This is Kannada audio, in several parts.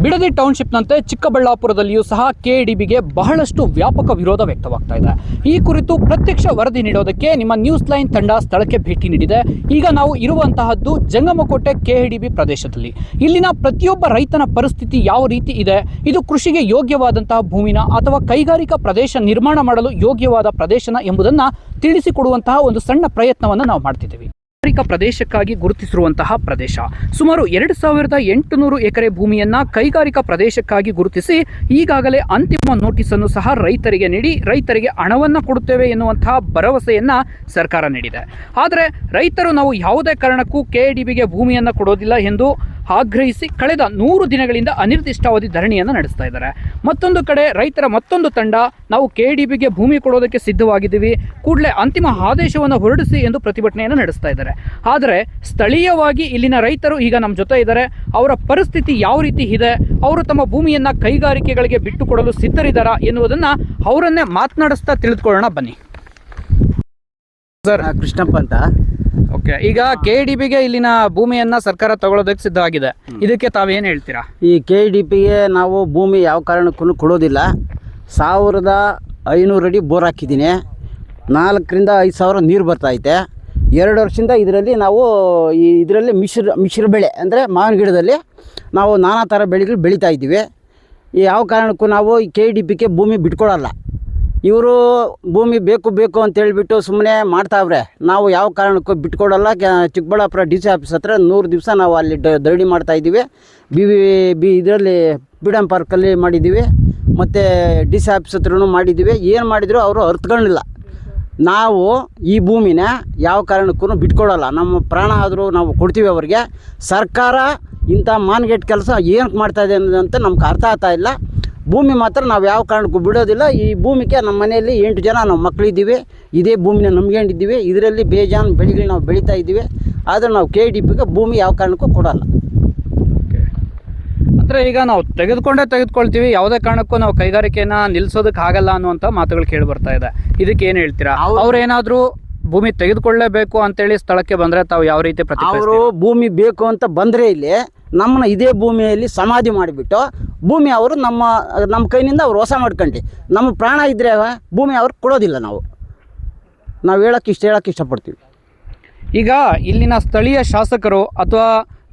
ಬಿಡದಿ ಟೌನ್ಶಿಪ್ನಂತೆ ಚಿಕ್ಕಬಳ್ಳಾಪುರದಲ್ಲಿಯೂ ಸಹ ಕೆಡಿಬಿಗೆ ಬಹಳಷ್ಟು ವ್ಯಾಪಕ ವಿರೋಧ ವ್ಯಕ್ತವಾಗ್ತಾ ಇದೆ. ಈ ಕುರಿತು ಪ್ರತ್ಯಕ್ಷ ವರದಿ ನೀಡೋದಕ್ಕೆ ನಿಮ್ಮ ನ್ಯೂಸ್ ಲೈನ್ ತಂಡ ಸ್ಥಳಕ್ಕೆ ಭೇಟಿ ನೀಡಿದೆ. ಈಗ ನಾವು ಇರುವಂತಹದ್ದು ಜಂಗಮಕೋಟೆ ಕೆಡಿಬಿ ಪ್ರದೇಶದಲ್ಲಿ. ಇಲ್ಲಿನ ಪ್ರತಿಯೊಬ್ಬ ರೈತನ ಪರಿಸ್ಥಿತಿ ಯಾವ ರೀತಿ ಇದೆ, ಇದು ಕೃಷಿಗೆ ಯೋಗ್ಯವಾದಂತಹ ಭೂಮಿನ ಅಥವಾ ಕೈಗಾರಿಕಾ ಪ್ರದೇಶ ನಿರ್ಮಾಣ ಮಾಡಲು ಯೋಗ್ಯವಾದ ಪ್ರದೇಶನ ಎಂಬುದನ್ನು ತಿಳಿಸಿಕೊಡುವಂತಹ ಒಂದು ಸಣ್ಣ ಪ್ರಯತ್ನವನ್ನು ನಾವು ಮಾಡ್ತಿದ್ದೀವಿ. ಕೈಗಾರಿಕಾ ಪ್ರದೇಶಕ್ಕಾಗಿ ಗುರುತಿಸಿರುವಂತಹ ಪ್ರದೇಶ ಸುಮಾರು 2800 ಎಕರೆ ಭೂಮಿಯನ್ನ ಕೈಗಾರಿಕಾ ಪ್ರದೇಶಕ್ಕಾಗಿ ಗುರುತಿಸಿ ಈಗಾಗಲೇ ಅಂತಿಮ ನೋಟಿಸ್ ಅನ್ನು ಸಹ ರೈತರಿಗೆ ನೀಡಿ ರೈತರಿಗೆ ಹಣವನ್ನು ಕೊಡುತ್ತೇವೆ ಎನ್ನುವಂತಹ ಭರವಸೆಯನ್ನ ಸರ್ಕಾರ ನೀಡಿದೆ. ಆದರೆ ರೈತರು ನಾವು ಯಾವುದೇ ಕಾರಣಕ್ಕೂ ಕೆಡಿಬಿಗೆ ಭೂಮಿಯನ್ನು ಕೊಡೋದಿಲ್ಲ ಎಂದು ಆಗ್ರಹಿಸಿ ಕಳೆದ 100 ದಿನಗಳಿಂದ ಅನಿರ್ದಿಷ್ಟಾವಧಿ ಧರಣಿಯನ್ನು ನಡೆಸ್ತಾ ಇದ್ದಾರೆ. ಮತ್ತೊಂದು ಕಡೆ ರೈತರ ಮತ್ತೊಂದು ತಂಡ ನಾವು ಕೆಡಿಬಿಗೆ ಭೂಮಿ ಕೊಡೋದಕ್ಕೆ ಸಿದ್ಧವಾಗಿದ್ದೀವಿ, ಕೂಡಲೇ ಅಂತಿಮ ಆದೇಶವನ್ನು ಹೊರಡಿಸಿ ಎಂದು ಪ್ರತಿಭಟನೆಯನ್ನು ನಡೆಸ್ತಾ ಇದ್ದಾರೆ. ಆದರೆ ಸ್ಥಳೀಯವಾಗಿ ಇಲ್ಲಿನ ರೈತರು ಈಗ ನಮ್ಮ ಜೊತೆ ಇದ್ದಾರೆ. ಅವರ ಪರಿಸ್ಥಿತಿ ಯಾವ ರೀತಿ ಇದೆ, ಅವರು ತಮ್ಮ ಭೂಮಿಯನ್ನು ಕೈಗಾರಿಕೆಗಳಿಗೆ ಬಿಟ್ಟುಕೊಡಲು ಸಿದ್ಧರಿದ್ದಾರಾ ಎನ್ನುವುದನ್ನು ಅವರನ್ನೇ ಮಾತನಾಡಿಸ್ತಾ ತಿಳಿದುಕೊಳ್ಳೋಣ ಬನ್ನಿ. ಸರ್, ಕೃಷ್ಣಪ್ಪ ಅಂತ. ಓಕೆ, ಈಗ ಕೆಡಿಬಿಗೆ ಇಲ್ಲಿನ ಭೂಮಿಯನ್ನ ಸರ್ಕಾರ ತಗೊಳ್ಳೋದಕ್ಕೆ ಸಿದ್ಧವಾಗಿದೆ. ಇದಕ್ಕೆ ತಾವೇನು ಹೇಳ್ತೀರಾ? ಈ ಕೆಡಿಪಿಗೆ ನಾವು ಭೂಮಿ ಯಾವ ಕಾರಣಕ್ಕೂ ಕೊಡೋದಿಲ್ಲ. 1500 ಅಡಿ ಬೋರ್ ಹಾಕಿದ್ದೀನಿ. 4 ರಿಂದ 5 ಸಾವಿರ ನೀರು ಬರ್ತೈತೆ. 2 ವರ್ಷದಿಂದ ಇದರಲ್ಲಿ ನಾವು ಇದರಲ್ಲಿ ಮಿಶ್ರ ಬೆಳೆ ಅಂದರೆ ಮಾವಿನ ಗಿಡದಲ್ಲಿ ನಾವು ನಾನಾ ಥರ ಬೆಳೆಗಳು ಬೆಳೀತಾ ಇದ್ದೀವಿ. ಯಾವ ಕಾರಣಕ್ಕೂ ನಾವು ಈ ಕೆಡಿಪಿಗೆ ಭೂಮಿ ಬಿಟ್ಕೊಡಲ್ಲ. ಇವರು ಭೂಮಿ ಬೇಕು ಅಂತೇಳಿಬಿಟ್ಟು ಸುಮ್ಮನೆ ಮಾಡ್ತಾವ್ರೆ. ನಾವು ಯಾವ ಕಾರಣಕ್ಕೂ ಬಿಟ್ಕೊಡಲ್ಲ. ಚಿಕ್ಕಬಳ್ಳಾಪುರ ಡಿ ಸಿ ಆಫೀಸ್ ಹತ್ರ 100 ದಿವಸ ನಾವು ಅಲ್ಲಿ ಧರಣಿ ಮಾಡ್ತಾಯಿದ್ದೀವಿ. ಇದರಲ್ಲಿ ಫ್ರೀಡಮ್ ಪಾರ್ಕಲ್ಲಿ ಮಾಡಿದ್ದೀವಿ, ಮತ್ತು ಡಿ ಸಿ ಆಫೀಸ್ ಹತ್ರನೂ ಮಾಡಿದ್ದೀವಿ. ಏನು ಮಾಡಿದರೂ ಅವರು ಅರ್ಥಕೊಂಡಿಲ್ಲ. ನಾವು ಈ ಭೂಮಿನ ಯಾವ ಕಾರಣಕ್ಕೂ ಬಿಟ್ಕೊಡಲ್ಲ. ನಮ್ಮ ಪ್ರಾಣ ಆದರೂ ನಾವು ಕೊಡ್ತೀವಿ ಅವರಿಗೆ. ಸರ್ಕಾರ ಇಂಥ ಮಾನ್ಗೆಟ್ ಕೆಲಸ ಏನಕ್ಕೆ ಮಾಡ್ತಾಯಿದೆ ಅನ್ನೋದಂತ ನಮ್ಗೆ ಅರ್ಥ ಆಗ್ತಾ ಇಲ್ಲ. ಭೂಮಿ ಮಾತ್ರ ನಾವು ಯಾವ ಕಾರಣಕ್ಕೂ ಬಿಡೋದಿಲ್ಲ. ಈ ಭೂಮಿಗೆ ನಮ್ಮ ಮನೆಯಲ್ಲಿ 8 ಜನ ನಾವು ಮಕ್ಕಳಿದ್ದೀವಿ. ಇದೇ ಭೂಮಿನ ನಂಬ್ಕೊಂಡಿದ್ದೀವಿ. ಇದರಲ್ಲಿ ಬೇಜಾನ್ ಬೆಳೆಗಳು ನಾವು ಬೆಳೀತಾ ಇದ್ದೀವಿ. ಆದರೆ ನಾವು ಕೆಡಿಪಿಗೆ ಭೂಮಿ ಯಾವ ಕಾರಣಕ್ಕೂ ಕೊಡಲ್ಲ. ಅಂದರೆ ಈಗ ನಾವು ತೆಗೆದುಕೊಳ್ತೀವಿ, ಯಾವುದೇ ಕಾರಣಕ್ಕೂ ನಾವು ಕೈಗಾರಿಕೆನ ನಿಲ್ಲಿಸೋದಕ್ಕೆ ಆಗಲ್ಲ ಅನ್ನುವಂಥ ಮಾತುಗಳು ಕೇಳಿ ಬರ್ತಾ ಇದೆ. ಇದಕ್ಕೆ ಏನು ಹೇಳ್ತೀರಾ? ಅವ್ರೇನಾದರೂ ಭೂಮಿ ತೆಗೆದುಕೊಳ್ಳಲೇಬೇಕು ಅಂತೇಳಿ ಸ್ಥಳಕ್ಕೆ ಬಂದರೆ ತಾವು ಯಾವ ರೀತಿ ಅವರು ಭೂಮಿ ಬೇಕು ಅಂತ ಬಂದರೆ ಇಲ್ಲಿ ನಮ್ಮನ್ನ ಇದೇ ಭೂಮಿಯಲ್ಲಿ ಸಮಾಧಿ ಮಾಡಿಬಿಟ್ಟು ಭೂಮಿ ಅವರು ನಮ್ಮ ಕೈನಿಂದ ಅವ್ರು ವಶ ಮಾಡ್ಕೊಂಡು ನಮ್ಮ ಪ್ರಾಣ ಇದ್ದರೆ ಭೂಮಿ ಅವ್ರಿಗೆ ಕೊಡೋದಿಲ್ಲ. ನಾವು ಹೇಳೋಕ್ಕೆ ಇಷ್ಟಪಡ್ತೀವಿ. ಈಗ ಇಲ್ಲಿನ ಸ್ಥಳೀಯ ಶಾಸಕರು ಅಥವಾ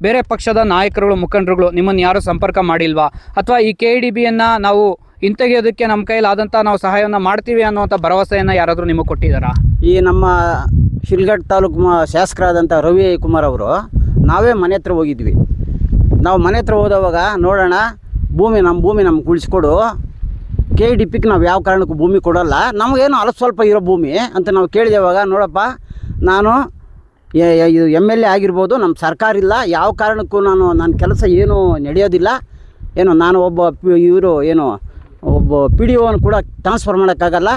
ಬೇರೆ ಪಕ್ಷದ ನಾಯಕರುಗಳು, ಮುಖಂಡರುಗಳು ನಿಮ್ಮನ್ನು ಯಾರು ಸಂಪರ್ಕ ಮಾಡಿಲ್ವಾ? ಅಥವಾ ಈ ಕೆಡಿಬಿಯನ್ನು ನಾವು ಹಿಂತೆಗೆಯೋದಕ್ಕೆ ನಮ್ಮ ಕೈಲಾದಂಥ ನಾವು ಸಹಾಯವನ್ನು ಮಾಡ್ತೀವಿ ಅನ್ನುವಂಥ ಭರವಸೆಯನ್ನು ಯಾರಾದರೂ ನಿಮಗೆ ಕೊಟ್ಟಿದ್ದಾರಾ? ಈ ನಮ್ಮ ಶಿಲ್ಘಟ್ಟ ತಾಲೂಕು ಶಾಸಕರಾದಂಥ ರವಿ ಕುಮಾರ್ ಅವರು ನಾವೇ ಮನೆ ಹತ್ರ ಹೋಗಿದ್ವಿ. ನಾವು ಮನೆ ಹತ್ರ ಹೋದವಾಗ ನೋಡೋಣ, ನಮ್ಮ ಭೂಮಿ ನಮ್ಗೆ ಉಳಿಸ್ಕೊಡು, ಕೆಡಿಪಿಗೆ ನಾವು ಯಾವ ಕಾರಣಕ್ಕೂ ಭೂಮಿ ಕೊಡೋಲ್ಲ, ನಮಗೇನು ಸ್ವಲ್ಪ ಇರೋ ಭೂಮಿ ಅಂತ ನಾವು ಕೇಳಿದೆವಾಗ, ನೋಡಪ್ಪ ನಾನು ಇದು MLA ಆಗಿರ್ಬೋದು, ನಮ್ಮ ಸರ್ಕಾರ ಇಲ್ಲ, ಯಾವ ಕಾರಣಕ್ಕೂ ನನ್ನ ಕೆಲಸ ಏನೂ ನಡೆಯೋದಿಲ್ಲ, ನಾನು ಒಬ್ಬ PDO ಕೂಡ ಟ್ರಾನ್ಸ್ಫರ್ ಮಾಡೋಕ್ಕಾಗಲ್ಲ.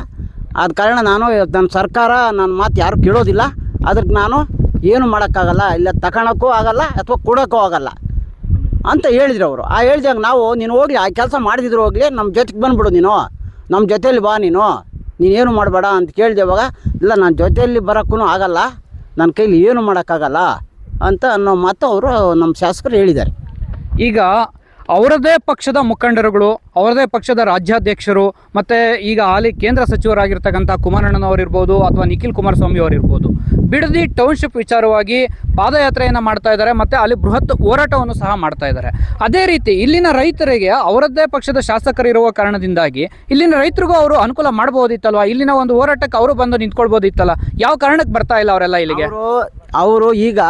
ಆದ ಕಾರಣ ನನ್ನ ಸರ್ಕಾರ ನನ್ನ ಮಾತು ಯಾರು ಕೇಳೋದಿಲ್ಲ. ಅದಕ್ಕೆ ನಾನು ಏನು ಮಾಡೋಕ್ಕಾಗಲ್ಲ, ಇಲ್ಲ ತಗೊಳಕ್ಕೂ ಆಗಲ್ಲ ಅಥವಾ ಕೊಡೋಕ್ಕೂ ಆಗಲ್ಲ ಅಂತ ಹೇಳಿದ್ರು ಅವರು. ಹೇಳಿದಾಗ ನಾವು ನೀನು ಹೋಗಿ ಆ ಕೆಲಸ ಮಾಡಿದ್ರು ಹೋಗಲಿ, ನಮ್ಮ ಜೊತೆಗೆ ಬಂದುಬಿಡು, ನಮ್ಮ ಜೊತೆಯಲ್ಲಿ ಬಾ, ನೀನೇನು ಮಾಡಬೇಡ ಅಂತ ಕೇಳಿದೆವಾಗ, ಇಲ್ಲ ನನ್ನ ಜೊತೆಯಲ್ಲಿ ಬರೋಕ್ಕೂ ಆಗಲ್ಲ, ನನ್ನ ಕೈಲಿ ಏನು ಮಾಡೋಕ್ಕಾಗಲ್ಲ ಅಂತ ಅನ್ನೋ ಮಾತು ಅವರು ನಮ್ಮ ಶಾಸಕರು ಹೇಳಿದ್ದಾರೆ. ಈಗ ಅವರದೇ ಪಕ್ಷದ ಮುಖಂಡರುಗಳು, ಅವರದೇ ಪಕ್ಷದ ರಾಜ್ಯಾಧ್ಯಕ್ಷರು, ಮತ್ತು ಈಗ ಹಾಲಿ ಕೇಂದ್ರ ಸಚಿವರಾಗಿರ್ತಕ್ಕಂಥ ಕುಮಾರಣ್ಣನವರಿರ್ಬೋದು ಅಥವಾ ನಿಖಿಲ್ ಕುಮಾರಸ್ವಾಮಿ ಅವರಿರ್ಬೋದು, ಬಿಡದಿ ಟೌನ್ಶಿಪ್ ವಿಚಾರವಾಗಿ ಪಾದಯಾತ್ರೆಯನ್ನು ಮಾಡ್ತಾ ಇದ್ದಾರೆ ಮತ್ತು ಅಲ್ಲಿ ಬೃಹತ್ ಹೋರಾಟವನ್ನು ಸಹ ಮಾಡ್ತಾ ಇದ್ದಾರೆ. ಅದೇ ರೀತಿ ಇಲ್ಲಿನ ರೈತರಿಗೆ ಅವರದ್ದೇ ಪಕ್ಷದ ಶಾಸಕರಿರುವ ಕಾರಣದಿಂದಾಗಿ ಇಲ್ಲಿನ ರೈತರಿಗೂ ಅವರು ಅನುಕೂಲ ಮಾಡಬಹುದಿತ್ತಲ್ವ? ಇಲ್ಲಿನ ಒಂದು ಹೋರಾಟಕ್ಕೆ ಅವರು ಬಂದು ನಿಂತ್ಕೊಳ್ಬೋದಿತ್ತಲ್ಲ? ಯಾವ ಕಾರಣಕ್ಕೆ ಬರ್ತಾ ಇಲ್ಲ ಅವರೆಲ್ಲ ಇಲ್ಲಿಗೆ? ಅವರು ಈಗ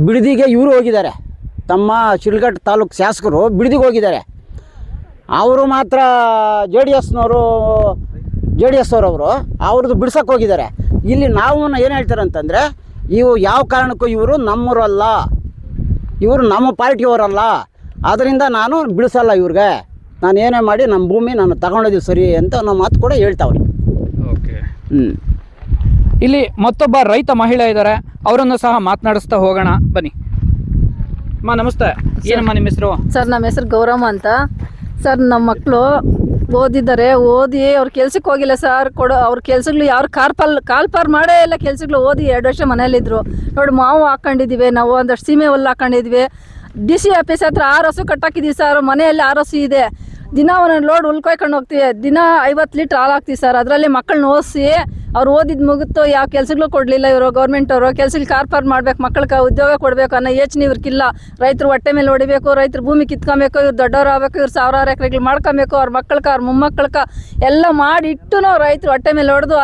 ಬಿಡದಿಗೆ ಇವರು ಹೋಗಿದ್ದಾರೆ. ತಮ್ಮ ಶಿಲ್ಘಟ್ಟ ತಾಲೂಕು ಶಾಸಕರು ಬಿಡದಿಗೆ ಹೋಗಿದ್ದಾರೆ. ಅವರು ಮಾತ್ರ JDS ಅವರವರು ಅವ್ರದ್ದು ಬಿಡ್ಸಕ್ಕೆ ಹೋಗಿದ್ದಾರೆ. ಇಲ್ಲಿ ನಾವು ಏನು ಹೇಳ್ತಾರೆ ಅಂತಂದರೆ, ಇವು ಯಾವ ಕಾರಣಕ್ಕೂ ಇವರು ನಮ್ಮವರಲ್ಲ, ಇವರು ನಮ್ಮ ಪಾರ್ಟಿಯವರಲ್ಲ, ಆದ್ದರಿಂದ ನಾನು ಬಿಡಿಸಲ್ಲ ಇವ್ರಿಗೆ, ನಾನು ಏನೇ ಮಾಡಿ ನಮ್ಮ ಭೂಮಿ ನಾನು ತಗೊಂಡಿದ್ದೀವಿ ಸರಿ ಅಂತ ನಮ್ಮ ಮಾತು ಕೂಡ ಹೇಳ್ತಾವ್ರಿ. ಓಕೆ, ಇಲ್ಲಿ ಮತ್ತೊಬ್ಬ ರೈತ ಮಹಿಳೆ ಇದ್ದಾರೆ, ಅವರನ್ನು ಸಹ ಮಾತನಾಡಿಸ್ತಾ ಹೋಗೋಣ ಬನ್ನಿ. ಅಮ್ಮ ನಮಸ್ತೆ, ಏನಮ್ಮ ನಿಮ್ಮ ಹೆಸರು? ಸರ್, ನಮ್ಮ ಹೆಸರು ಗೌರಮ್ಮ ಅಂತ. ಸರ್, ನಮ್ಮ ಮಕ್ಕಳು ಓದಿದ್ದಾರೆ, ಓದಿ ಅವ್ರ ಕೆಲ್ಸಕ್ಕೆ ಹೋಗಿಲ್ಲ ಸರ್. ಅವ್ರ ಕೆಲ್ಸಗಳು ಯಾರು ಕಾಲ್ಪಾರ್ ಮಾಡೇ ಇಲ್ಲ. ಕೆಲ್ಸಗಳು ಓದಿ 2 ವರ್ಷ ಮನೇಲಿದ್ರು. ನೋಡಿ, ಮಾವು ಹಾಕೊಂಡಿದ್ದೀವಿ ನಾವು, ಒಂದಷ್ಟು ಸೀಮೆ ಹುಲ್ಲು ಹಾಕೊಂಡಿದ್ವಿ. DC ಆಫೀಸ್ ಹತ್ರ 6 ಹಸು ಕಟ್ಟಾಕಿದ್ದೀವಿ ಸರ್. ಮನೆಯಲ್ಲಿ 6 ಹಸು ಇದೆ. ದಿನ ಒಂದೊಂದು ಲೋಡ್ ಉಳ್ಕೊಯ್ಕೊಂಡು ಹೋಗ್ತೀವಿ. ದಿನ 50 ಲೀಟ್ರ್ ಹಾಲು ಹಾಕ್ತೀವಿ ಸರ್. ಅದರಲ್ಲಿ ಮಕ್ಕಳನ್ನ ಓದಿಸಿ ಅವ್ರು ಓದಿದ್ದು ಮುಗಿತು, ಯಾವ ಕೆಲಸಗಳು ಕೊಡಲಿಲ್ಲ ಇವರು ಗೌರ್ಮೆಂಟ್ ಅವರು. ಕೆಲಸಕ್ಕೆ ಕಾರ್ಪಾರ್ ಮಾಡ್ಬೇಕು, ಮಕ್ಕಳಿಗೆ ಉದ್ಯೋಗ ಕೊಡಬೇಕು ಅನ್ನೋ ಯೋಚನೆ ಇವ್ರಿಗಿಲ್ಲ. ರೈತರು ಹೊಟ್ಟೆ ಮೇಲೆ ಹೊಡಿಬೇಕು, ರೈತರು ಭೂಮಿ ಕಿತ್ಕೊಬೇಕು, ಇವ್ರು ದೊಡ್ಡವ್ರು ಆಗಬೇಕು, ಇವ್ರು 1000 ಎಕರೆಗಳು ಮಾಡ್ಕೊಬೇಕು, ಅವ್ರ ಮಕ್ಕಳಿಗೆ ಅವ್ರ ಮೊಮ್ಮಕ್ಕಳಿಗೆ ಎಲ್ಲ ಮಾಡಿ ಇಟ್ಟು ನಾವು ರೈತರು ಹೊಟ್ಟೆ ಮೇಲೆ ಹೊಡೆದು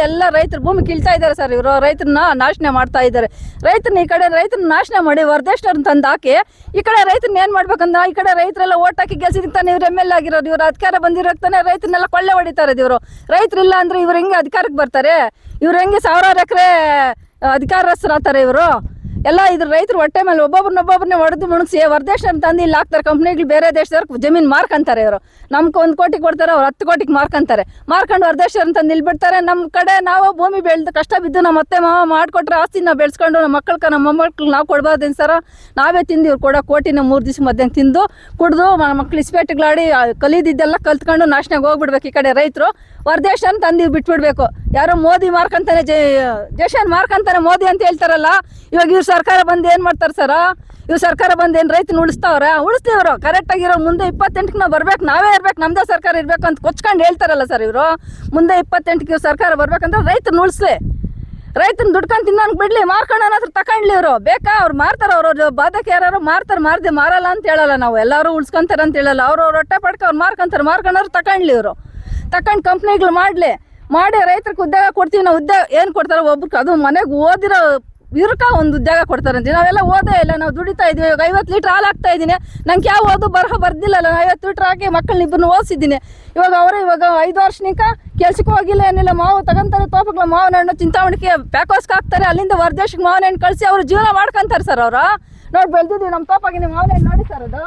ಎಲ್ಲ ರೈತರು ಭೂಮಿ ಕೀಳ್ತಾ ಇದ್ದಾರೆ ಸರ್. ಇವರು ರೈತರನ್ನ ನಾಶನ ಮಾಡ್ತಾ ಇದ್ದಾರೆ. ರೈತರನ್ನ ಈ ಕಡೆ ರೈತರನ್ನ ನಾಶನ ಮಾಡಿ ಹೊರದೇಶವ್ರನ್ನ ತಂದು ಹಾಕಿ ಈ ಕಡೆ ರೈತರನ್ನ ಏನು ಮಾಡ್ಬೇಕಂದ್ರೆ ಈ ಕಡೆ ರೈತರೆಲ್ಲ ಓಟ್ ಹಾಕಿ ಗೆಲ್ಸಿದಕ್ಕೆ ತಾನೆ ಇವ್ರು MLA ಆಗಿರೋದು. ಇವ್ರು ಅಧಿಕಾರ ಬಂದಿರೋಕೆ ತಾನೆ ರೈತರನ್ನೆಲ್ಲ ಕೊಳ್ಳೆ ಹೊಡಿತಾರೆ ಇವರು. ರೈತರಿಲ್ಲ ಅಂದ್ರೆ ಇವ್ರು ಹೆಂಗೆ ಅಧಿಕಾರಕ್ಕೆ ಬರ್ತಾರೆ? ಇವ್ರು ಹೆಂಗೆ 1000 ಎಕರೆ ಅಧಿಕಾರಸ್ಥರಾಗ್ತಾರೆ ಇವರು ಎಲ್ಲ. ಇದ್ರ ರೈತರು ಹೊಟ್ಟೆ ಮೇಲೆ ಒಬ್ಬೊಬ್ಬರನ್ನೇ ಹೊಡೆದು ಮುಣಗಿಸಿ ಹೊರದೇಶವ್ರನ್ನ ತಂದು ಇಲ್ಲಿ ಹಾಕ್ತಾರೆ. ಕಂಪ್ನಿಗಳು ಬೇರೆ ದೇಶದವ್ರಿಗೆ ಜಮೀನು ಮಾರ್ಕೊಂತಾರೆ ಇವರು. ನಮ್ಗೆ 1 ಕೋಟಿ ಕೊಡ್ತಾರೆ, ಅವ್ರು 10 ಕೋಟಿಗೆ ಮಾರ್ಕೊಂತಾರೆ. ಮಾರ್ಕೊಂಡು ಹೊರದೇಶವ್ರನ್ನ ತಂದು ಇಲ್ಲಿ ಬಿಡ್ತಾರೆ. ನಮ್ಮ ಕಡೆ ನಾವು ಭೂಮಿ ಬೆಳೆದು ಕಷ್ಟ ಬಿದ್ದು ನಮ್ಮ ಅತ್ತೆ ಮಾವ ಮಾಡಿಕೊಟ್ರೆ ಆಸ್ತಿ ನಾವು ಬೆಳೆಸ್ಕೊಂಡು ನಮ್ಮ ಮಕ್ಕಳಿಗೆ ನಮ್ಮ ಮೊಮ್ಮಕ್ಳಿಗೆ ನಾವು ಕೊಡ್ಬಾರ್ದೇನು ಸರ? ನಾವೇ ತಿಂದು ಇವ್ರು ಕೊಡೋ ಕೋಟಿನ 3 ದಿವಸ ಮಧ್ಯಾಹ್ನ ತಿಂದು ಕುಡಿದು ಮಕ್ಳು ಇಸ್ಪೇಟ್ಗಳಾಡಿ ಕಲಿದಿದ್ದೆಲ್ಲ ಕಲ್ತ್ಕೊಂಡು ನಾಶನಾಗ ಹೋಗ್ಬಿಡ್ಬೇಕು. ಈ ಕಡೆ ರೈತರು ಹೊರದೇಶನ ತಂದು ಬಿಟ್ಬಿಡ್ಬೇಕು. ಯಾರೋ ಮೋದಿ ಮಾರ್ಕೊಂತಾನೆ, ದೇಶನ ಮಾರ್ಕೊಂತಾನೆ ಮೋದಿ ಅಂತ ಹೇಳ್ತಾರಲ್ಲ. ಇವಾಗ ಇವ್ರು ಸರ್ಕಾರ ಬಂದು ಏನು ಮಾಡ್ತಾರೆ ಸರ? ಇವ್ರು ಸರ್ಕಾರ ಬಂದು ಏನು ರೈತನ ಉಳಿಸ್ತಾವ್ರೆ? ಉಳಿಸ್ತೀವ್ರು ಕರೆಕ್ಟಾಗಿರೋ ಮುಂದೆ 28ಕ್ಕೆ ನಾವು ಬರ್ಬೇಕು, ನಾವೇ ಇರ್ಬೇಕು, ನಮ್ಮದೇ ಸರ್ಕಾರ ಇರಬೇಕು ಅಂತ ಕೊಚ್ಕೊಂಡು ಹೇಳ್ತಾರಲ್ಲ ಸರ್ ಇವರು. ಮುಂದೆ 28ಕ್ಕೆ ಇವ್ರು ಸರ್ಕಾರ ಬರ್ಬೇಕಂದ್ರೆ ರೈತನ ಉಳಿಸ್ಲಿ, ರೈತನ ದುಡ್ಕೊಂಡು ತಿನ್ನೋಕೆ ಬಿಡ್ಲಿ, ಮಾರ್ಕೊಂಡು ಅನ್ನೋದ್ರ ತಗೊಂಡ್ಲಿ ಇವರು. ಬೇಕಾ ಅವ್ರು ಮಾರ್ತಾರೆ, ಅವ್ರವ್ರ ಬಾಧಕ್ಕೆ ಯಾರು ಮಾರ್ತಾರೆ, ಮಾರಲ್ಲ ಅಂತ ಹೇಳಲ್ಲ ನಾವು. ಎಲ್ಲರೂ ಉಳಿಸ್ಕೊಂತಾರೆ ಅಂತ ಹೇಳಲ್ಲ. ಅವ್ರವ್ರ ಹೊಟ್ಟೆ ಪಡ್ಕ ಅವ್ರು ಮಾರ್ಕೊಂಡವ್ರು ತಗೊಂಡ್ಲಿ ಇವರು. ತಗೊಂಡು ಕಂಪ್ನಿಗಳು ಮಾಡಿ ರೈತರಿಗೆ ಉದ್ಯೋಗ ಕೊಡ್ತೀವಿ ನಾವು. ಉದ್ಯೋಗ ಏನು ಕೊಡ್ತಾರೆ ಒಬ್ರಿಗೆ? ಅದು ಮನೆಗೆ ಓದಿರೋ ಇವ್ರಕ ಒಂದು ಉದ್ಯೋಗ ಕೊಡ್ತಾರಂತೀವಿ. ನಾವೆಲ್ಲ ಓದೇ ಇಲ್ಲ, ನಾವು ದುಡಿತಾ ಇದೀವಿ. ಇವಾಗ 50 ಲೀಟ್ರ್ ಹಾಲು ಹಾಕ್ತಾ ಇದ್ದೀನಿ. ನಂಗೆ ಯಾವ ಓದು ಬರಹ ಬರ್ದಿಲ್ಲಲ್ಲ. ನಾನು 50 ಲೀಟ್ರ್ ಹಾಕಿ ಮಕ್ಕಳನ್ನ ಇಬ್ಬರನ್ನ ಓದಿಸಿದ್ದೀನಿ. ಇವಾಗ 5 ವರ್ಷನಿಕ ಕೆಲ್ಸಕ್ಕೆ ಹೋಗಿಲ್ಲ, ಏನಿಲ್ಲ. ಮಾವು ತಗೊಂತಾರೆ, ತೋಪಗಳ ಮಾವಿನ ಹಣ್ಣು ಚಿಂತಾಮಣಿಕೆ ಪ್ಯಾಕೋಸ್ಗೆ ಹಾಕ್ತಾರೆ. ಅಲ್ಲಿಂದ ಹೊರದೇಶಕ್ಕೆ ಮಾವಿನ ಹಣ್ಣು ಕಳಿಸಿ ಅವರು ಜೀವನ ಮಾಡ್ಕೊಂತಾರೆ ಸರ್. ಅವರು ನೋಡಿ ಬೆಳೆದಿದ್ದೀವಿ ನಮ್ಮ ತೋಪಾಗಿ. ನೀವು ಮಾವಿನ ಹಣ್ಣು ನೋಡಿ ಸರ್, ಅದು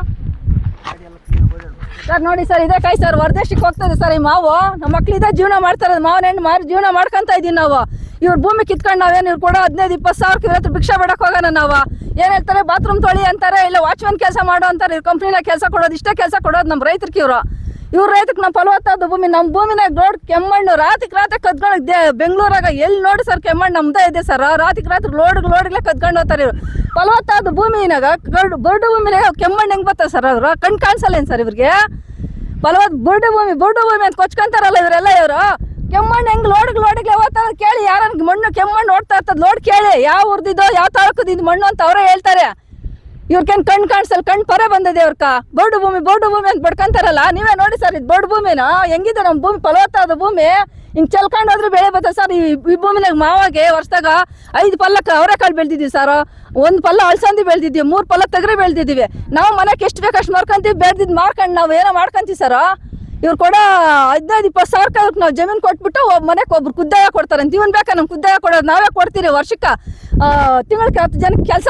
ಸರ್ ನೋಡಿ ಸರ್, ಇದೇ ಕೈ ಸರ್. ಹೊರದೇಶಕ್ಕೆ ಹೋಗ್ತದೆ ಸರ್ ಈ ಮಾವು. ನಮ್ಮ ಮಕ್ಳು ಇದೇ ಜೀವನ ಮಾಡ್ತಾರೆ. ಮಾವಿನ ಹಣ್ಣು ಮಾರಿ ಜೀವನ ಮಾಡ್ಕೊಂತ ಇದೀವಿ ನಾವು. ಇವ್ರ ಭೂಮಿ ಕಿತ್ಕೊಂಡು ನಾವೇನು ಇವ್ರು ಕೊಡೋ 15-20 ಸಾವಿರಕ್ಕೆ ಇವ್ರ ಹತ್ರ ಭಿಕ್ಷಾ ಬೇಡಕ್ಕೆ ಹೋಗೋಣ ನಾವು. ಏನು ಹೇಳ್ತಾರೆ? ಬಾತ್ರೂಮ್ ತೊಳಿ ಅಂತಾರೆ, ಇಲ್ಲ ವಾಚ್ಮನ್ ಕೆಲಸ ಮಾಡೋ ಅಂತಾರೆ. ಇವ್ರ ಕಂಪ್ನಿನಾಗ ಕೆಲಸ ಕೊಡೋದು, ಇಷ್ಟೇ ಕೆಲಸ ಕೊಡೋದು ನಮ್ಮ ರೈತರಿಗೆ ಇವ್ರ ರೈತಕ್ಕೆ ನಮ್ಮ ಫಲವತ್ತಾದ ಭೂಮಿ. ನಮ್ಮ ಭೂಮಿನಾಗ ದೊಡ್ಡ ಕೆಮ್ಮಣ್ಣು ರಾತ್ರಿ ಕದ್ಕೊಂಡು ಬೆಂಗಳೂರಾಗ ಎಲ್ಲಿ ನೋಡಿ ಸರ್ ಕೆಮ್ಮಣ್ಣು ನಮ್ದೇ ಇದೆ ಸರ್. ರಾತ್ರಿ ಲೋಡ್ಗಳೇ ಕದ್ಕೊಂಡು ಹೋಗ್ತಾರೆ ಇವ್ರು. ಫಲವತ್ತಾದ ಭೂಮಿನಾಗ ಬರಡು ಭೂಮಿನಾಗ ಕೆಮ್ಮಣ್ಣು ಹೆಂಗೆ ಬರ್ತಾರೆ ಸರ್? ಅವರು ಕಣ್ ಕಾಣಿಸಲ್ಲ ಏನು ಸರ್ ಇವ್ರಿಗೆ? ಬರಡು ಭೂಮಿ ಅಂತ ಕೊಚ್ಕೊಂತಾರಲ್ಲ ಇವರೆಲ್ಲ. ಇವರು ಕೆಮ್ಮಣ್ಣು ಹೆಂಗೆ ಲೋಡ್ಗೆ ಹೋಗ್ತಾರೆ ಕೇಳಿ. ಯಾರ ಮಣ್ಣು ಕೆಮ್ಮಣ್ಣು ಓಡ್ತಾ ಇರ್ತದೆ ಲೋಡ್ ಕೇಳಿ. ಯಾವ ಊರ್ದಿದ್ದೋ ಯಾವ ತಾಲೂಕದಿದ್ದು ಮಣ್ಣು ಅಂತ ಅವರೇ ಹೇಳ್ತಾರೆ. ಇವ್ರಿಗೇನು ಕಣ್ ಕಾಣಿಸಲ್ಲ, ಕಣ್ ಪರ ಬಂದಿದೆ ಇವ್ರಕ. ಬೋರ್ಡು ಭೂಮಿ ಅಂತ ಬಡ್ಕೊಂತಾರಲ್ಲ. ನೀವೇ ನೋಡಿ ಸರ್, ಇದು ಬೋರ್ಡು ಭೂಮಿನ ಹೆಂಗಿದೆ ನಮ್ಮ ಭೂಮಿ? ಫಲವತ್ತಾದ ಭೂಮಿ ಹಿಂಗೆ ಚೆಲ್ಕೊಂಡು ಹೋದ್ರೆ ಬೆಳೆ ಬರ್ತದೆ ಸರ್. ಈ ಭೂಮಿನಾಗ ಮಾವಾಗೆ ವರ್ಷದಾಗ 5 ಪಲ್ಲಕ್ಕೆ ಅವರೆಕಾಳು ಬೆಳೆದಿದ್ದೀವಿ ಸರ್. 1 ಪಲ್ಲ ಅಳಸಂದಿ ಬೆಳೆದಿದ್ದೀವಿ, 3 ಪಲ್ಲ ತೆಗರೆ ಬೆಳೆದಿದ್ದೀವಿ. ನಾವು ಮನೆಗೆ ಎಷ್ಟು ಬೇಕು ಅಷ್ಟು ಮಾರ್ಕೊಂತೀವಿ, ಬೆಳೆದಿದ್ದು ಮಾರ್ಕೊಂಡು ನಾವು ಏನೋ ಮಾಡ್ಕೊಂತೀವಿ ಸರ್. ಇವ್ರು ಕೂಡ 15-20 ಸಾವಿರಕ್ಕೆ ನಾವು ಜಮೀನು ಕೊಟ್ಬಿಟ್ಟು ಮನೆಗೆ ಒಬ್ರು ಉದ್ಯೋಗ ಕೊಡ್ತಾರಂತ. ಇವನ್ ಬೇಕಾ ನಮ್ಗೆ ಉದ್ಯೋಗ ಕೊಡೋದು? ನಾವೇ ಕೊಡ್ತೀರಿ ವರ್ಷಕ್ಕೆ ತಿಂಗಳಿಗೆ 10 ಜನಕ್ಕೆ ಕೆಲಸ.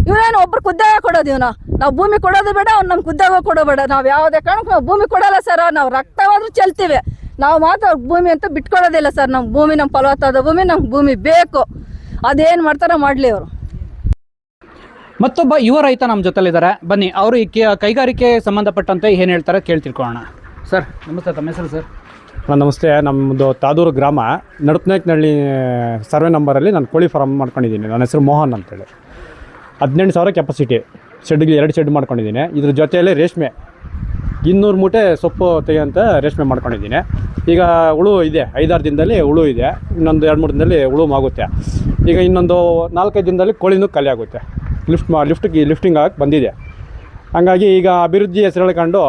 ಇವನೇನು ಒಬ್ರಿಗೆ ಉದ್ಯೋಗ ಕೊಡೋದು? ನಾವು ಭೂಮಿ ಕೊಡೋದು ಬೇಡ, ಅವ್ನು ನಮ್ಗೆ ಉದ್ಯೋಗ ಕೊಡೋಬೇಡ. ನಾವು ಯಾವುದೇ ಕಾರಣಕ್ಕೆ ನಾವು ಭೂಮಿ ಕೊಡಲ್ಲ ಸರ್. ನಾವು ರಕ್ತವಾದ್ರೂ ಚೆಲ್ತೀವಿ, ನಾವು ಮಾತ್ರ ಭೂಮಿ ಅಂತ ಬಿಟ್ಕೊಡೋದಿಲ್ಲ ಸರ್. ನಮ್ಮ ಭೂಮಿ ನಮ್ಮ ಫಲವತ್ತಾದ ಭೂಮಿ, ನಮ್ಗೆ ಭೂಮಿ ಬೇಕು. ಅದೇನು ಮಾಡ್ತಾರೋ ಮಾಡಲಿ ಅವರು. ಮತ್ತೊಬ್ಬ ಯುವ ರೈತ ನಮ್ಮ ಜೊತೆಲಿದ್ದಾರೆ, ಬನ್ನಿ ಅವರು ಈ ಕೈಗಾರಿಕೆ ಸಂಬಂಧಪಟ್ಟಂತೆ ಏನು ಹೇಳ್ತಾರೆ ಕೇಳಿ ತಿಳ್ಕೊಳ್ಳೋಣ. ಸರ್ ನಮಸ್ತೆ, ತಮ್ಮ ಹೆಸರು ಸರ್? ನಮಸ್ತೆ. ನಮ್ಮದು ತಾದೂರು ಗ್ರಾಮ ನಡುಪನಾಯಕನಹಳ್ಳಿ ಸರ್ವೆ ನಂಬರಲ್ಲಿ ನಾನು ಕೋಳಿ ಫಾರಮ್ ಮಾಡ್ಕೊಂಡಿದ್ದೀನಿ. ನನ್ನ ಹೆಸರು ಮೋಹನ್ ಅಂತೇಳಿ. 18,000 ಕೆಪಾಸಿಟಿ ಶೆಡ್ಗೆ 2 ಶೆಡ್ ಮಾಡ್ಕೊಂಡಿದ್ದೀನಿ. ಇದ್ರ ಜೊತೆಯಲ್ಲೇ ರೇಷ್ಮೆ 200 ಮೂಟೆ ಸೊಪ್ಪು ತೆಗೆಯಂತ ರೇಷ್ಮೆ ಮಾಡ್ಕೊಂಡಿದ್ದೀನಿ. ಈಗ ಹುಳು ಇದೆ, 5-6 ದಿನದಲ್ಲಿ ಹುಳು ಇದೆ. ಇನ್ನೊಂದು 2-3 ದಿನದಲ್ಲಿ ಹುಳು ಆಗುತ್ತೆ. ಈಗ ಇನ್ನೊಂದು 4-5 ದಿನದಲ್ಲಿ ಕೋಳಿನೂ ಖಾಲಿ ಆಗುತ್ತೆ. ಲಿಫ್ಟಿಂಗ್ ಆಗಿ ಬಂದಿದೆ. ಹಂಗಾಗಿ ಈಗ ಅಭಿವೃದ್ಧಿ ಹೆಸರು ಹೇಳ್ಕೊಂಡು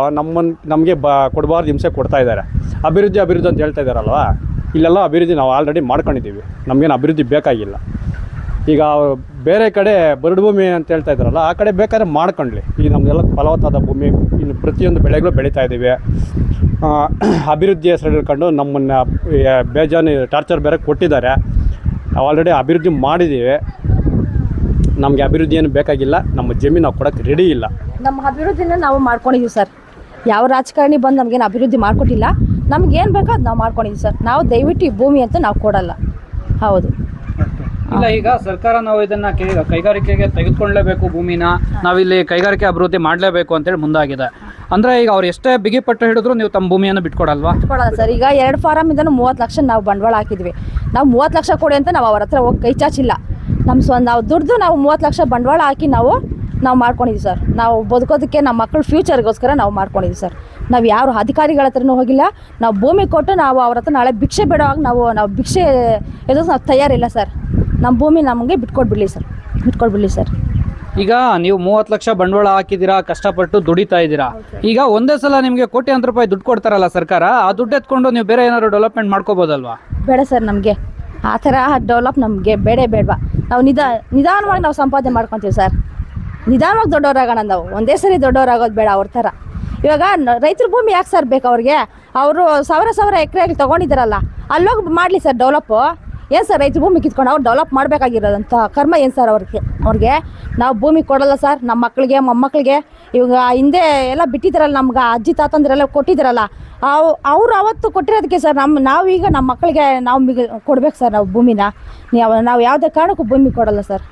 ನಮಗೆ ಕೊಡಬಾರ್ದು ಹಿಂಸೆ ಕೊಡ್ತಾ ಇದ್ದಾರೆ. ಅಭಿವೃದ್ಧಿ ಅಂತ ಹೇಳ್ತಾ ಇದ್ದಾರಲ್ವ, ಇಲ್ಲೆಲ್ಲ ಅಭಿವೃದ್ಧಿ ನಾವು ಆಲ್ರೆಡಿ ಮಾಡ್ಕೊಂಡಿದ್ದೀವಿ. ನಮಗೇನು ಅಭಿವೃದ್ಧಿ ಬೇಕಾಗಿಲ್ಲ. ಈಗ ಬೇರೆ ಕಡೆ ಬರಡು ಭೂಮಿ ಅಂತ ಹೇಳ್ತಾ ಇದ್ದಾರಲ್ಲ, ಆ ಕಡೆ ಬೇಕಾದ್ರೆ ಮಾಡ್ಕೊಳ್ಳಿ. ಈಗ ನಮ್ಮದೆಲ್ಲ ಫಲವತ್ತಾದ ಭೂಮಿ, ಇನ್ನು ಪ್ರತಿಯೊಂದು ಬೆಳೆಗಳು ಬೆಳೀತಾ ಇದ್ದೀವಿ. ಅಭಿವೃದ್ಧಿ ಹೆಸರು ಹೇಳ್ಕೊಂಡು ನಮ್ಮನ್ನು ಬೇಜಾನು ಟಾರ್ಚರ್ ಬೇರೆ ಕೊಟ್ಟಿದ್ದಾರೆ. ಆಲ್ರೆಡಿ ಅಭಿವೃದ್ಧಿ ಮಾಡಿದ್ದೀವಿ. ನಮಗೆ ಅಭಿವೃದ್ಧಿ ಏನು ಬೇಕಾಗಿಲ್ಲ. ನಮ್ಮ ಜಮೀನು ನಾವು ಕೊಡೋಕ್ಕೆ ರೆಡಿ ಇಲ್ಲ. ನಮ್ಮ ಅಭಿವೃದ್ಧಿನ ನಾವು ಮಾಡ್ಕೊಂಡಿದ್ದೀವಿ ಸರ್. ಯಾವ ರಾಜಕಾರಣಿ ಬಂದು ನಮಗೇನು ಅಭಿವೃದ್ಧಿ ಮಾಡಿಕೊಟ್ಟಿಲ್ಲ. ನಮಗೇನು ಬೇಕೋ ಅದು ನಾವು ಮಾಡ್ಕೊಂಡಿದ್ದೀವಿ ಸರ್. ನಾವು ದಯವಿಟ್ಟು ಈ ಭೂಮಿ ಅಂತ ನಾವು ಕೊಡಲ್ಲ. ಹೌದು. ಇಲ್ಲ, ಈಗ ಸರ್ಕಾರ ನಾವು ಇದನ್ನ ಕೈಗಾರಿಕೆಗೆ ತೆಗೆದುಕೊಳ್ಳಲೇಬೇಕು ಭೂಮಿನ, ನಾವಿಲ್ಲಿ ಕೈಗಾರಿಕೆ ಅಭಿವೃದ್ಧಿ ಮಾಡಲೇಬೇಕು ಅಂತೇಳಿ ಮುಂದಾಗಿದೆ. ಅಂದರೆ ಈಗ ಅವ್ರು ಎಷ್ಟೇ ಬಿಗಿಪಟ್ಟು ಹಿಡಿದ್ರು ನೀವು ತಮ್ಮ ಭೂಮಿಯನ್ನು ಬಿಟ್ಕೊಡಲ್ವಾ? ಬಿಟ್ಕೊಡಲ್ಲ ಸರ್. ಈಗ 2 ಫಾರಮ್ ಇಂದನೂ 30 ಲಕ್ಷ ನಾವು ಬಂಡವಾಳ ಹಾಕಿದ್ವಿ. ನಾವು 30 ಲಕ್ಷ ಕೊಡಿ ಅಂತ ನಾವು ಅವ್ರ ಹತ್ರ ಹೋಗಿ ಕೈ ಚಾಚಿಲ್ಲ. ನಾವು ದುಡ್ದು ನಾವು 30 ಲಕ್ಷ ಬಂಡವಾಳ ಹಾಕಿ ನಾವು ನಾವು ಮಾಡ್ಕೊಂಡಿದ್ದೀವಿ ಸರ್. ನಾವು ಬದುಕೋದಕ್ಕೆ ನಮ್ಮ ಮಕ್ಕಳ ಫ್ಯೂಚರ್ಗೋಸ್ಕರ ನಾವು ಮಾಡ್ಕೊಂಡಿದ್ದೀವಿ ಸರ್. ನಾವು ಯಾರು ಅಧಿಕಾರಿಗಳ ಹತ್ರನೂ ಹೋಗಿಲ್ಲ. ನಾವು ಭೂಮಿ ಕೊಟ್ಟು ನಾವು ಅವ್ರ ಹತ್ರ ನಾಳೆ ಭಿಕ್ಷೆ ಬಿಡುವಾಗ ನಾವು ಭಿಕ್ಷೆ ಎದುರು ನಾವು ತಯಾರಿಲ್ಲ ಸರ್. ನಮ್ಮ ಭೂಮಿ ನಮಗೆ ಬಿಟ್ಕೊಟ್ಬಿಡಲಿ ಸರ್. ಈಗ ನೀವು 30 ಲಕ್ಷ ಬಂಡವಾಳ ಹಾಕಿದ್ದೀರಾ, ಕಷ್ಟಪಟ್ಟು ದುಡಿತಾ ಇದ್ದೀರಾ. ಈಗ ಒಂದೇ ಸಲ ನಿಮಗೆ ಕೋಟ್ಯಾಂತರ ರೂಪಾಯಿ ದುಡ್ಡು ಕೊಡ್ತಾರಲ್ಲ ಸರ್ಕಾರ, ಆ ದುಡ್ಡು ಎತ್ಕೊಂಡು ನೀವು ಬೇರೆ ಏನಾದ್ರು ಡೆವಲಪ್ಮೆಂಟ್ ಮಾಡ್ಕೋಬೋದಲ್ವಾ? ಬೇಡ ಸರ್, ನಮಗೆ ಆ ಥರ ಡೆವಲಪ್ ನಮಗೆ ಬೇಡವಾ. ನಾವು ನಿಧಾನವಾಗಿ ನಾವು ಸಂಪಾದನೆ ಮಾಡ್ಕೊತೀವಿ ಸರ್. ನಿಧಾನವಾಗಿ ದೊಡ್ಡವರಾಗೋಣ. ನಾವು ಒಂದೇ ಸರಿ ದೊಡ್ಡವರಾಗೋದು ಬೇಡ ಅವ್ರ ಥರ. ಇವಾಗ ರೈತರ ಭೂಮಿ ಯಾಕೆ ಸರ್ ಬೇಕು ಅವ್ರಿಗೆ? ಅವರು ಸಾವಿರ ಎಕರೆಗೆ ತೊಗೊಂಡಿದ್ದಾರಲ್ಲ, ಅಲ್ಲೋಗಿ ಮಾಡಲಿ ಸರ್ ಡೆವಲಪ್ಪು. ಏನು ಸರ್ ರೈತರ ಭೂಮಿ ಕಿತ್ಕೊಂಡು ಅವ್ರು ಡೆವಲಪ್ ಮಾಡಬೇಕಾಗಿರೋದಂಥ ಕರ್ಮ ಏನು ಸರ್ ಅವ್ರಿಗೆ? ನಾವು ಭೂಮಿ ಕೊಡಲ್ಲ ಸರ್. ನಮ್ಮ ಮಕ್ಕಳಿಗೆ ಮೊಮ್ಮಕ್ಕಳಿಗೆ ಇವಾಗ ಹಿಂದೆ ಎಲ್ಲ ಬಿಟ್ಟಿದ್ದಾರಲ್ಲ, ನಮ್ಗೆ ಅಜ್ಜಿ ತಾತಂದ್ರೆಲ್ಲ ಕೊಟ್ಟಿದ್ದಾರಲ್ಲ, ಅವ್ರು ಅವತ್ತು ಕೊಟ್ಟಿರೋದಕ್ಕೆ ಸರ್ ನಾವೀಗ ನಮ್ಮ ಮಕ್ಕಳಿಗೆ ನಾವು ಕೊಡ್ಬೇಕು ಸರ್ ನಾವು ಭೂಮಿನ. ನಾವು ಯಾವುದೇ ಕಾರಣಕ್ಕೂ ಭೂಮಿ ಕೊಡಲ್ಲ ಸರ್.